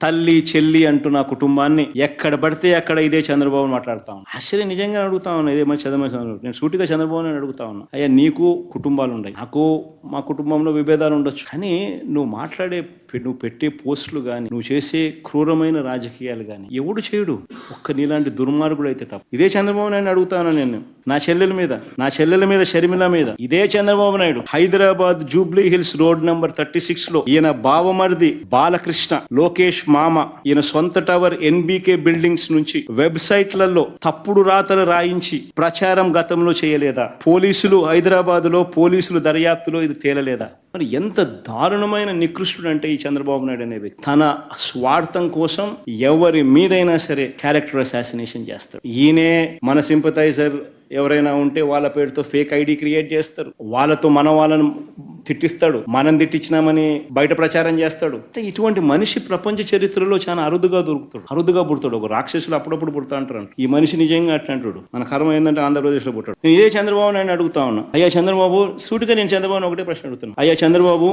తల్లి చెల్లి అంటూ నా కుటుంబాన్ని ఎక్కడ పడితే అక్కడ ఇదే చంద్రబాబు మాట్లాడుతా ఉన్నా. ఆశ్చర్యం నిజంగా అడుగుతా ఉన్నా. ఇదే మంచి చంద్రబాబు నేను సూటిగా చంద్రబాబు అడుగుతా ఉన్నా. అయ్యా నీకు కుటుంబాలు ఉన్నాయి, నాకు మా కుటుంబంలో విభేదాలు ఉండొచ్చు, కానీ నువ్వు పెట్టే పోస్టులు కానీ నువ్వు చేసే క్రూరమైన రాజకీయాలు కానీ ఎవడు చేయడు, ఒక్క నీలాంటి దుర్మార్గుడు అయితే తప్ప. ఇదే చంద్రబాబు నాయుడు అడుగుతాను నేను. నా చెల్లెల మీద షర్మిల మీద ఇదే Chandrababu Naidu Hyderabad Jubilee hills road number 36 లో ఈయన బావమరిది బాలకృష్ణ లోకేష్ మామ ఈయన సొంత టవర్ ఎన్బికే బిల్డింగ్స్ నుంచి వెబ్సైట్లలో తప్పుడు రాతలు రాయించి ప్రచారం గతంలో చేయలేదా? హైదరాబాద్ లో పోలీసులు దర్యాప్తులో ఇది తేలలేదా? మరి ఎంత దారుణమైన నికృష్టుడు అంటే ఈ చంద్రబాబు నాయుడు అనే వ్యక్తి. తన స్వార్థం కోసం ఎవరి మీదైనా సరే క్యారెక్టర్ అసాసినేషన్ చేస్తాడు. ఈయనే మన సింపథైజర్ ఎవరైనా ఉంటే వాళ్ళ పేరుతో ఫేక్ ఐడి క్రియేట్ చేస్తారు, వాళ్ళతో వాళ్ళను తిట్టిస్తాడు, మనం తిట్టించినామని బయట ప్రచారం చేస్తాడు. అంటే ఇటువంటి మనిషి ప్రపంచ చరిత్రలో చాలా అరుదుగా పుడతాడు. ఒక రాక్షసులు అప్పుడప్పుడు పుడతా అంటారు. ఈ మనిషి నిజంగా అట్లా అంటాడు. మన కర్మ ఏంటంటే ఆంధ్రప్రదేశ్ లో పుట్టాడు. నేను ఇదే చంద్రబాబు నాయుడు అడుగుతా ఉన్నా. అయ్యా చంద్రబాబు, సూటిగా నేను చంద్రబాబు ఒకటే ప్రశ్న అడుగుతున్నా. అయ్యా చంద్రబాబు,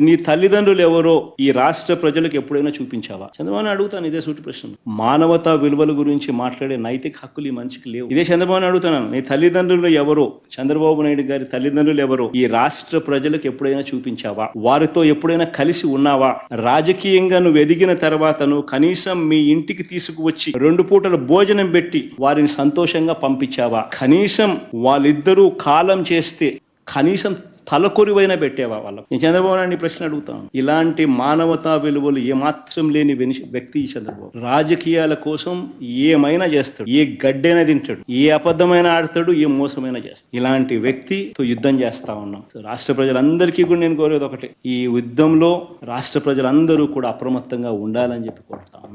నీ తల్లిదండ్రులు ఎవరో ఈ రాష్ట్ర ప్రజలకు ఎప్పుడైనా చూపించావా? చంద్రబాబు అడుగుతాను ఇదే సూటి ప్రశ్న. మానవతా విలువల గురించి మాట్లాడే నైతిక హక్కులు ఈ మనిషికి లేవు. ఇదే చంద్రబాబు అడుగుతున్నాను. నీ తల్లిదండ్రులు ఎవరో, చంద్రబాబు నాయుడు గారి తల్లిదండ్రులు ఎవరో ఈ రాష్ట్ర ప్రజలకు ఎప్పుడైనా చూపించావా? వారితో ఎప్పుడైనా కలిసి ఉన్నావా? రాజకీయంగా నువ్వు ఎదిగిన తర్వాత నువ్వు కనీసం మీ ఇంటికి తీసుకువచ్చి 2 పూటల భోజనం పెట్టి వారిని సంతోషంగా పంపించావా? కనీసం వాళ్ళిద్దరూ కాలం చేస్తే కనీసం తలకొరివైనా పెట్టేవా వాళ్ళకు? నేను చంద్రబాబు నాయుడు ప్రశ్న అడుగుతాను. ఇలాంటి మానవతా విలువలు ఏమాత్రం లేని వ్యక్తి ఈ చంద్రబాబు. రాజకీయాల కోసం ఏమైనా చేస్తాడు, ఏ గడ్డైనా తింటాడు, ఏ అబద్ధమైన ఆడతాడు, ఏ మోసమైనా చేస్తాడు. ఇలాంటి వ్యక్తితో యుద్ధం చేస్తా ఉన్నాం. రాష్ట్ర ప్రజలందరికీ కూడా నేను కోరేది ఒకటే, ఈ యుద్ధంలో రాష్ట్ర ప్రజలందరూ కూడా అప్రమత్తంగా ఉండాలని చెప్పి కోరుతాను.